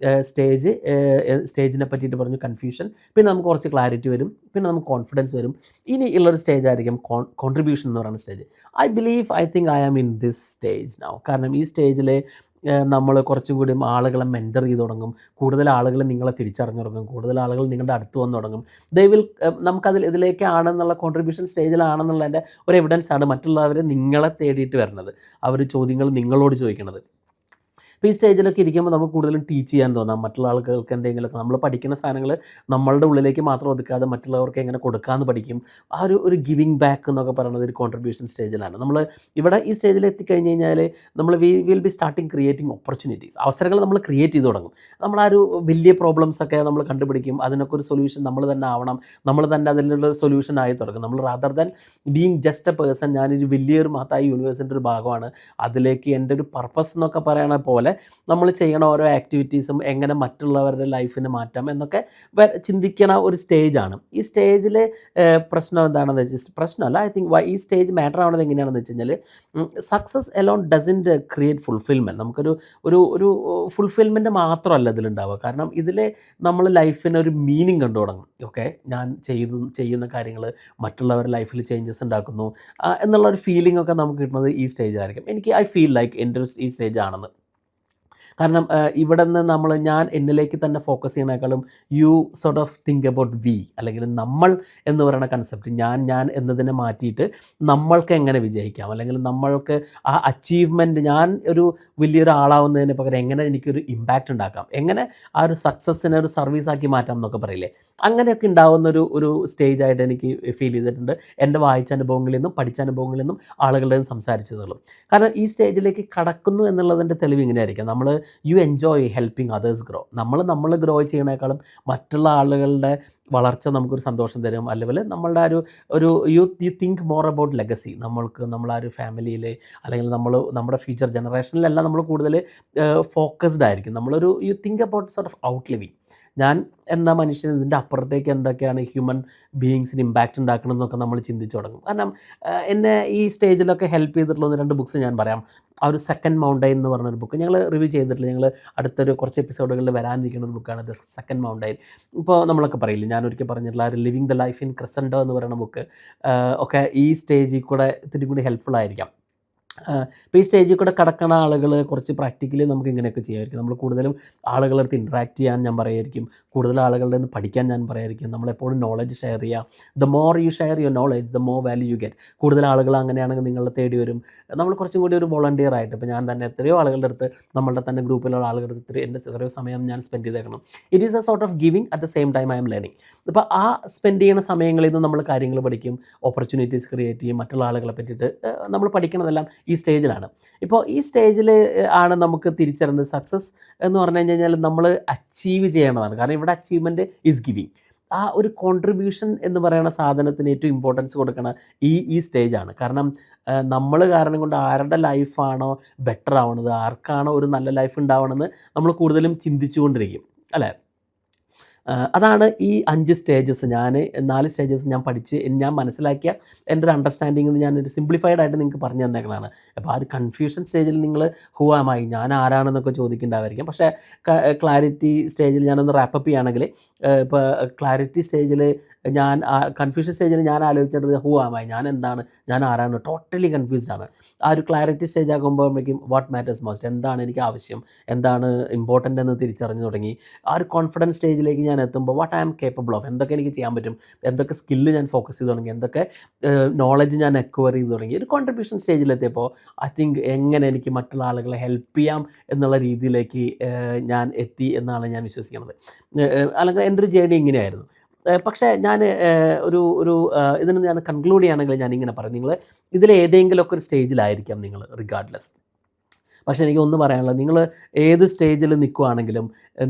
സ്റ്റേജിനെ പറ്റിയിട്ട് പറഞ്ഞു കൺഫ്യൂഷൻ, പിന്നെ നമുക്ക് കുറച്ച് ക്ലാരിറ്റി വരും, പിന്നെ നമുക്ക് കോൺഫിഡൻസ് വരും. ഇനി ഉള്ളൊരു സ്റ്റേജ് ആയിരിക്കും കോൺട്രിബ്യൂഷൻ എന്ന് പറയുന്ന stage. I think I am in this stage now. കാരണം ഈ സ്റ്റേജിൽ നമ്മൾ കുറച്ചും കൂടി ആളുകളെ മെൻറ്റർ ചെയ്ത് തുടങ്ങും. കൂടുതൽ ആളുകൾ നിങ്ങളെ തിരിച്ചറിഞ്ഞു തുടങ്ങും. കൂടുതൽ ആളുകൾ നിങ്ങളുടെ അടുത്ത് വന്ന് തുടങ്ങും. ഇതിലേക്കാണെന്നുള്ള കോൺട്രിബ്യൂഷൻ സ്റ്റേജിലാണെന്നുള്ളതിൻ്റെ ഒരു എവിഡൻസ് ആണ് മറ്റുള്ളവർ നിങ്ങളെ തേടിയിട്ട് വരുന്നത്, അവർ ചോദ്യങ്ങൾ നിങ്ങളോട് ചോദിക്കുന്നത്. അപ്പോൾ ഈ സ്റ്റേജിലൊക്കെ ഇരിക്കുമ്പോൾ നമുക്ക് കൂടുതലും ടീച്ച് ചെയ്യാൻ തോന്നാം. മറ്റുള്ള ആളുകൾക്ക് എന്തെങ്കിലുമൊക്കെ നമ്മൾ പഠിക്കുന്ന സാധനങ്ങൾ നമ്മളുടെ ഉള്ളിലേക്ക് മാത്രം ഒതുക്കാതെ മറ്റുള്ളവർക്ക് എങ്ങനെ കൊടുക്കാമെന്ന് പഠിക്കും. ആ ഒരു ഗിവിങ് ബാക്ക് എന്നൊക്കെ പറയുന്നത് ഒരു കോൺട്രിബ്യൂഷൻ സ്റ്റേജിലാണ്. നമ്മൾ ഇവിടെ ഈ സ്റ്റേജിൽ എത്തിക്കഴിഞ്ഞ് കഴിഞ്ഞാൽ നമ്മൾ will be starting creating opportunities. അവസരങ്ങൾ നമ്മൾ ക്രിയേറ്റ് ചെയ്ത് തുടങ്ങും. നമ്മൾ ആ ഒരു വലിയ പ്രോബ്ലംസൊക്കെ നമ്മൾ കണ്ടുപിടിക്കും. അതിനൊക്കെ ഒരു സൊല്യൂഷൻ നമ്മൾ തന്നെ ആവണം, നമ്മൾ തന്നെ അതിനുള്ള സൊല്യൂഷൻ ആയി തുടങ്ങും. നമ്മൾ rather than being just A person, ഞാനൊരു വലിയൊരു മഹത്തായ യൂണിവേഴ്സിൻ്റെ ഒരു ഭാഗമാണ്, അതിലേക്ക് എൻ്റെ ഒരു പർപ്പസ് എന്നൊക്കെ പറയണ പോലെ നമ്മൾ ചെയ്യണ ഓരോ ആക്ടിവിറ്റീസും എങ്ങനെ മറ്റുള്ളവരുടെ ലൈഫിന് മാറ്റാം എന്നൊക്കെ ചിന്തിക്കണ ഒരു സ്റ്റേജാണ്. ഈ സ്റ്റേജിൽ പ്രശ്നം എന്താണെന്ന് വെച്ചാൽ, പ്രശ്നമല്ല, ഐ തിങ്ക് ഈ സ്റ്റേജ് മാറ്റർ ആവണത് എങ്ങനെയാണെന്ന് വെച്ച് കഴിഞ്ഞാൽ, success alone doesn't create fulfilment. ഒരു ഫുൾഫിൽമെൻറ്റ് മാത്രമല്ല ഇതിലുണ്ടാവുക. കാരണം ഇതിൽ നമ്മൾ ലൈഫിനൊരു മീനിങ് കണ്ടു തുടങ്ങും. ഓക്കെ, ഞാൻ ചെയ്യുന്ന കാര്യങ്ങൾ മറ്റുള്ളവരുടെ ലൈഫിൽ ചേഞ്ചസ് ഉണ്ടാക്കുന്നു എന്നുള്ളൊരു ഫീലിംഗ് ഒക്കെ നമുക്ക് കിട്ടുന്നത് ഈ സ്റ്റേജിലായിരിക്കും. ഐ ഫീൽ ലൈക്ക് എൻ്റെ ഈ സ്റ്റേജ് ആണെന്ന്. കാരണം ഇവിടെ നിന്ന് ഞാൻ എന്നിലേക്ക് തന്നെ ഫോക്കസ് ചെയ്യണേക്കാളും you sort of think about we, അല്ലെങ്കിൽ നമ്മൾ എന്ന് പറയുന്ന കൺസെപ്റ്റ്, ഞാൻ എന്നതിനെ മാറ്റിയിട്ട് നമ്മൾക്ക് എങ്ങനെ വിജയിക്കാം, അല്ലെങ്കിൽ നമ്മൾക്ക് ആ അച്ചീവ്മെൻറ്റ്, ഞാൻ ഒരു വലിയൊരു ആളാവുന്നതിന് പകരം എങ്ങനെ എനിക്കൊരു ഇമ്പാക്റ്റ് ഉണ്ടാക്കാം, എങ്ങനെ ആ ഒരു സക്സസ്സിനെ ഒരു സർവീസാക്കി മാറ്റാം എന്നൊക്കെ പറയില്ലേ, അങ്ങനെയൊക്കെ ഉണ്ടാകുന്ന ഒരു സ്റ്റേജായിട്ട് എനിക്ക് ഫീൽ ചെയ്തിട്ടുണ്ട്. എൻ്റെ വായിച്ച അനുഭവങ്ങളിൽ നിന്നും പഠിച്ച അനുഭവങ്ങളിൽ നിന്നും ആളുകളുടെ സംസാരിച്ചതുള്ളൂ. കാരണം ഈ സ്റ്റേജിലേക്ക് കടക്കുന്നു എന്നുള്ളതിൻ്റെ തെളിവ് ഇങ്ങനെയായിരിക്കാം. നമ്മൾ you enjoy helping others grow. നമ്മൾ ഗ്രോ ചെയ്യണേക്കാളും മറ്റുള്ള ആളുകളുടെ വളർച്ച നമുക്കൊരു സന്തോഷം തരും. അല്ലെങ്കിൽ നമ്മളുടെ ഒരു you think more about legacy. നമ്മളാ ഒരു ഫാമിലിയിൽ അല്ലെങ്കിൽ നമ്മുടെ ഫ്യൂച്ചർ ജനറേഷനിലെല്ലാം നമ്മൾ കൂടുതൽ ഫോക്കസ്ഡ് ആയിരിക്കും. You think about sort of out living. ഞാൻ എന്ന മനുഷ്യൻ ഇതിൻ്റെ അപ്പുറത്തേക്ക് എന്തൊക്കെയാണ് ഹ്യൂമൻ ബീയിങ്സിന് ഇമ്പാക്റ്റ് ഉണ്ടാക്കണമെന്നൊക്കെ നമ്മൾ ചിന്തിച്ചു തുടങ്ങും. കാരണം എന്നെ ഈ സ്റ്റേജിലൊക്കെ ഹെൽപ്പ് ചെയ്തിട്ടുള്ള 1-2 ബുക്ക്സ് ഞാൻ പറയാം. ആ ഒരു സെക്കൻഡ് മൗണ്ടൈൻ എന്ന് പറഞ്ഞൊരു ബുക്ക് ഞങ്ങൾ റിവ്യൂ ചെയ്തിട്ടില്ല. ഞങ്ങൾ അടുത്തൊരു കുറച്ച് എപ്പിസോഡുകളിൽ വരാനിരിക്കുന്ന ഒരു ബുക്കാണ് ദ സെക്കൻഡ് മൗണ്ടൈൻ. ഇപ്പോൾ നമ്മളൊക്കെ പറയില്ലേ, ഞാനൊരിക്കൽ പറഞ്ഞിട്ടുള്ള ഒരു ലിവിങ് ദ ലൈഫ് ഇൻ ക്രിസൻഡോ എന്ന് പറയുന്ന ബുക്ക് ഒക്കെ ഈ സ്റ്റേജിൽ കൂടെ ഇത്തിരി കൂടി ഹെൽപ്ഫുൾ ആയിരിക്കാം. ഇപ്പോൾ ഈ സ്റ്റേജിൽ കൂടെ കടക്കണ ആളുകൾ കുറച്ച് പ്രാക്ടിക്കലി നമുക്ക് ഇങ്ങനെയൊക്കെ ചെയ്യുമായിരിക്കും. നമ്മൾ കൂടുതലും ആളുകളുടെ അടുത്ത് ഇൻട്രാക്ട് ചെയ്യാൻ ഞാൻ പറയുമായിരിക്കും. കൂടുതൽ ആളുകളുടെ നിന്ന് പഠിക്കാൻ ഞാൻ പറയുമായിരിക്കും. നമ്മളെപ്പോഴും നോളജ് ഷെയർ ചെയ്യുക. The more you share your knowledge the more value you get. കൂടുതൽ ആളുകൾ അങ്ങനെയാണെങ്കിൽ നിങ്ങളെ തേടി വരും. നമ്മൾ കുറച്ചും കൂടി ഒരു വോളണ്ടിയർ ആയിട്ട്, ഇപ്പോൾ ഞാൻ തന്നെ എത്രയോ ആളുകളുടെ അടുത്ത്, നമ്മളുടെ തന്നെ ഗ്രൂപ്പിലുള്ള ആളുകളുടെ അടുത്ത് എത്രയോ സമയം ഞാൻ സ്പെൻഡ് ചെയ്തേക്കണം. It is A sort of giving at the same time I M learning. ഇപ്പോൾ ആ സ്പെൻഡ് ചെയ്യുന്ന സമയങ്ങളിൽ നിന്ന് നമ്മൾ കാര്യങ്ങൾ പഠിക്കും, ഓപ്പർച്യൂണിറ്റീസ് ക്രിയേറ്റ് ചെയ്യും, മറ്റുള്ള ആളുകളെ പറ്റിയിട്ട് നമ്മൾ പഠിക്കണതെല്ലാം ഈ സ്റ്റേജിലാണ്. ഇപ്പോൾ ഈ സ്റ്റേജിൽ ആണ് നമുക്ക് തിരിച്ചറിയുന്നത് സക്സസ് എന്ന് പറഞ്ഞു കഴിഞ്ഞാൽ നമ്മൾ അച്ചീവ് ചെയ്യണതാണ്. കാരണം ഇവിടെ അച്ചീവ്മെൻറ്റ് ഈസ് ഗിവിങ്. ആ ഒരു കോൺട്രിബ്യൂഷൻ എന്ന് പറയുന്ന സാധനത്തിന് ഏറ്റവും ഇമ്പോർട്ടൻസ് കൊടുക്കണ ഈ സ്റ്റേജാണ്. കാരണം നമ്മൾ കാരണം കൊണ്ട് ആരുടെ ലൈഫാണോ ബെറ്റർ ആവണത്, ആർക്കാണോ ഒരു നല്ല ലൈഫ് ഉണ്ടാവണമെന്ന് നമ്മൾ കൂടുതലും ചിന്തിച്ചുകൊണ്ടിരിക്കും, അല്ലേ? അതാണ് ഈ 5 സ്റ്റേജസ്. 4 സ്റ്റേജസ് ഞാൻ മനസ്സിലാക്കിയ എൻ്റെ ഒരു അണ്ടർസ്റ്റാൻഡിങ്ങിൽ ഞാനൊരു സിംപ്ലിഫൈഡ് ആയിട്ട് നിങ്ങൾക്ക് പറഞ്ഞു തന്നേക്കണതാണ്. അപ്പോൾ ആ ഒരു കൺഫ്യൂഷൻ സ്റ്റേജിൽ നിങ്ങൾ ഹൂ ആം ഐ, ഞാൻ ആരാണെന്നൊക്കെ ചോദിക്കേണ്ടായിരിക്കും. പക്ഷേ ക്ലാരിറ്റി സ്റ്റേജിൽ ഞാനൊന്ന് റാപ്പപ്പ് ചെയ്യുകയാണെങ്കിൽ, ഇപ്പോൾ ക്ലാരിറ്റി സ്റ്റേജിൽ കൺഫ്യൂഷൻ സ്റ്റേജിൽ ഞാൻ ആലോചിച്ചിട്ട് ഹൂ ആം ഐ, ഞാൻ എന്താണ്, ഞാൻ ആരാണ്, ടോട്ടലി കൺഫ്യൂസ്ഡ് ആണ്. ആ ഒരു ക്ലാരിറ്റി സ്റ്റേജ് ആകുമ്പോഴേക്കും വാട്ട് മാറ്റേഴ്സ് മോസ്റ്റ്, എന്താണ് എനിക്ക് ആവശ്യം, എന്താണ് ഇമ്പോർട്ടൻ്റ് എന്ന് തിരിച്ചറിഞ്ഞു തുടങ്ങി. ആ ഒരു കോൺഫിഡൻസ് സ്റ്റേജിലേക്ക് ഞാൻ എത്തുമ്പോൾ what I am capable of, എന്തൊക്കെ എനിക്ക് ചെയ്യാൻ പറ്റും, എന്തൊക്കെ സ്കില്ല് ഞാൻ ഫോക്കസ് ചെയ്ത് തുടങ്ങി, എന്തൊക്കെ നോളജ് ഞാൻ അക്വയർ ചെയ്ത് തുടങ്ങി. ഒരു കോൺട്രിബ്യൂഷൻ സ്റ്റേജിലെത്തിയപ്പോൾ ഐ തിങ്ക് എങ്ങനെ എനിക്ക് മറ്റുള്ള ആളുകളെ ഹെൽപ്പ് ചെയ്യാം എന്നുള്ള രീതിയിലേക്ക് ഞാൻ എത്തി എന്നാണ് ഞാൻ വിശ്വസിക്കുന്നത്. അല്ലെങ്കിൽ എൻ്റെ ഒരു ജേർണി ഇങ്ങനെയായിരുന്നു. പക്ഷേ ഞാൻ ഇതിന് ഞാൻ കൺക്ലൂഡ് ചെയ്യുകയാണെങ്കിൽ ഞാനിങ്ങനെ പറയും, നിങ്ങൾ ഇതിലേതെങ്കിലുമൊക്കെ ഒരു സ്റ്റേജിലായിരിക്കാം നിങ്ങൾ റിഗാർഡ്ലെസ്. പക്ഷേ എനിക്കൊന്ന് പറയാനുള്ളത്, നിങ്ങൾ ഏത് സ്റ്റേജിൽ നിൽക്കുകയാണെങ്കിലും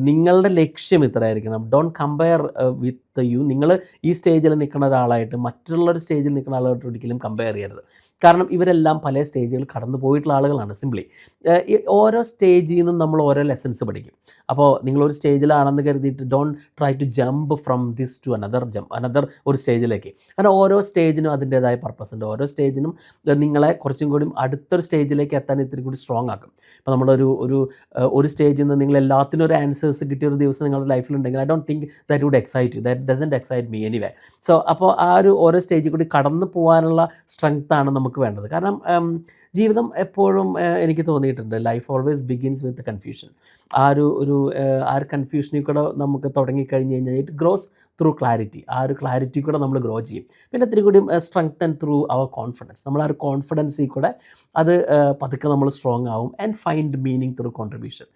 നിങ്ങളുടെ ലക്ഷ്യം ഇത്രയായിരിക്കണം. Don't compare with you. നിങ്ങൾ ഈ സ്റ്റേജിൽ നിൽക്കുന്ന ഒരാളായിട്ട് മറ്റുള്ളൊരു സ്റ്റേജിൽ നിൽക്കുന്ന ആളുകളായിട്ട് ഒരിക്കലും കമ്പയർ ചെയ്യരുത്. കാരണം ഇവരെല്ലാം പല സ്റ്റേജുകൾ കടന്നു പോയിട്ടുള്ള ആളുകളാണ്. സിംപ്ലി ഓരോ സ്റ്റേജിൽ നിന്നും നമ്മൾ ഓരോ ലെസൺസ് പഠിക്കും. അപ്പോൾ നിങ്ങളൊരു സ്റ്റേജിലാണെന്ന് കരുതിയിട്ട് don't try to jump from this to another ഒരു സ്റ്റേജിലേക്ക്. കാരണം ഓരോ സ്റ്റേജിനും അതിൻ്റേതായ പർപ്പസ് ഉണ്ട്. ഓരോ സ്റ്റേജിനും നിങ്ങളെ കുറച്ചും കൂടി അടുത്തൊരു സ്റ്റേജിലേക്ക് എത്താൻ ഇത്തിരി കൂടി സ്ട്രോങ് ആക്കും. ഇപ്പോൾ ഒരു സ്റ്റേജിൽ നിന്ന് നിങ്ങൾ എല്ലാത്തിനും ഒരു ആൻസേഴ്സ് കിട്ടിയ ഒരു ദിവസം നിങ്ങളുടെ ലൈഫിലുണ്ടെങ്കിൽ I don't think that would excite you. That doesn't excite me anyway. So അപ്പോൾ ആ ഓരോ സ്റ്റേജിൽ കൂടി കടന്നു പോകാനുള്ള സ്ട്രെങ്ത്താണ് നമുക്ക് വേണ്ടത്. കാരണം ജീവിതം എപ്പോഴും എനിക്ക് തോന്നിയിട്ടുണ്ട്, life always begins with confusion. ആ ഒരു കൺഫ്യൂഷനിൽ കൂടെ നമുക്ക് തുടങ്ങിക്കഴിഞ്ഞ് കഴിഞ്ഞാൽ ഇറ്റ് ഗ്രോസ് ത്രൂ ക്ലാരിറ്റി. ആ ഒരു ക്ലാരിറ്റി കൂടെ നമ്മൾ ഗ്രോ ചെയ്യും. പിന്നെ ഇത്തിരി കൂടി സ്ട്രെങ്തൻ ത്രൂ അവർ കോൺഫിഡൻസ്. നമ്മൾ ആ ഒരു കോൺഫിഡൻസിൽ കൂടെ അത് പതുക്കെ നമ്മൾ സ്ട്രോങ് ആവും and find meaning through contribution.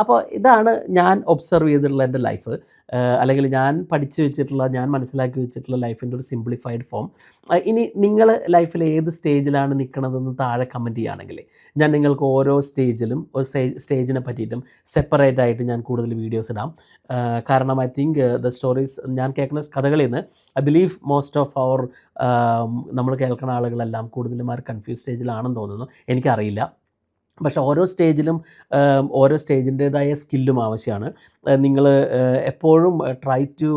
അപ്പോൾ ഇതാണ് ഞാൻ ഒബ്സർവ് ചെയ്തിട്ടുള്ള എൻ്റെ ലൈഫ്, അല്ലെങ്കിൽ ഞാൻ പഠിച്ചു വെച്ചിട്ടുള്ള, ഞാൻ മനസ്സിലാക്കി വെച്ചിട്ടുള്ള ലൈഫിൻ്റെ ഒരു സിംപ്ലിഫൈഡ് ഫോം. ഇനി നിങ്ങൾ ലൈഫിൽ ഏത് സ്റ്റേജിലാണ് നിൽക്കണതെന്ന് താഴെ കമൻറ്റ് ചെയ്യുകയാണെങ്കിൽ ഞാൻ നിങ്ങൾക്ക് ഓരോ സ്റ്റേജിലും സ്റ്റേജിനെ പറ്റിയിട്ടും സെപ്പറേറ്റ് ആയിട്ട് ഞാൻ കൂടുതൽ വീഡിയോസ് ഇടാം. കാരണം ഐ തിങ്ക് ദ സ്റ്റോറീസ് ഞാൻ കേൾക്കുന്ന കഥകളിൽ നിന്ന് I believe most of our നമ്മൾ കേൾക്കുന്ന ആളുകളെല്ലാം കൂടുതലും ആ ഒരു കൺഫ്യൂസ് സ്റ്റേജിലാണെന്ന് തോന്നുന്നു. എനിക്കറിയില്ല. പക്ഷേ ഓരോ സ്റ്റേജിലും ഓരോ സ്റ്റേജിൻ്റേതായ സ്കില്ലും ആവശ്യമാണ്. നിങ്ങൾ എപ്പോഴും ട്രൈ ടു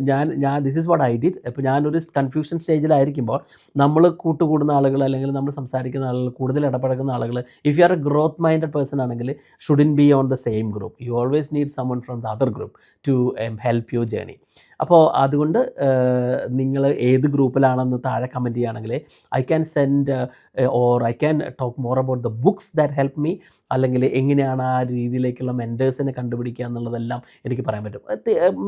ഞാൻ this is what I did. ഇപ്പോൾ ഞാനൊരു കൺഫ്യൂഷൻ സ്റ്റേജിലായിരിക്കുമ്പോൾ നമ്മൾ കൂട്ടുകൂടുന്ന ആളുകൾ അല്ലെങ്കിൽ നമ്മൾ സംസാരിക്കുന്ന ആളുകൾ, കൂടുതൽ ഇടപഴകുന്ന ആളുകൾ, if you are a growth minded person ആണെങ്കിൽ shouldn't be on the same group. You always need someone from the other group to help your journey. അപ്പോൾ അതുകൊണ്ട് നിങ്ങൾ ഏത് ഗ്രൂപ്പിലാണെന്ന് താഴെ കമൻറ്റ് ചെയ്യുകയാണെങ്കിൽ I can send or I can talk more about the books that help me, അല്ലെങ്കിൽ എങ്ങനെയാണ് ആ രീതിയിലേക്കുള്ള മെൻറ്റേഴ്സിനെ കണ്ടുപിടിക്കുക എന്നുള്ളതെല്ലാം എനിക്ക് പറയാൻ പറ്റും.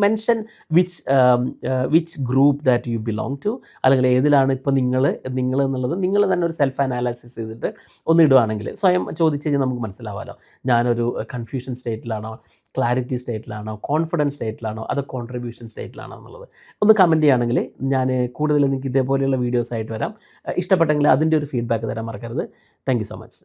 Mention which group that you belong to, അല്ലെങ്കിൽ ഏതിലാണ് ഇപ്പോൾ നിങ്ങൾ എന്നുള്ളത് നിങ്ങൾ തന്നെ ഒരു സെൽഫ് അനാലിസിസ് ചെയ്തിട്ട് ഒന്ന് ഇടുകയാണെങ്കിൽ സ്വയം ചോദിച്ചു കഴിഞ്ഞാൽ നമുക്ക് മനസ്സിലാവാമല്ലോ, ഞാനൊരു കൺഫ്യൂഷൻ സ്റ്റേറ്റിലാണോ, ക്ലാരിറ്റി സ്റ്റേറ്റിലാണോ, കോൺഫിഡൻസ് സ്റ്റേറ്റിലാണോ, അതോ കോൺട്രിബ്യൂഷൻ സ്റ്റേറ്റിലാണോ എന്നുള്ളത് ഒന്ന് കമൻറ്റ് ചെയ്യുകയാണെങ്കിൽ ഞാൻ കൂടുതൽ നിങ്ങൾക്ക് ഇതേപോലെയുള്ള വീഡിയോസ് ആയിട്ട് വരാം. ഇഷ്ടപ്പെട്ടെങ്കിൽ അതിൻ്റെ ഒരു ഫീഡ്ബാക്ക് തരാൻ മറക്കരുത്. Thank you so much.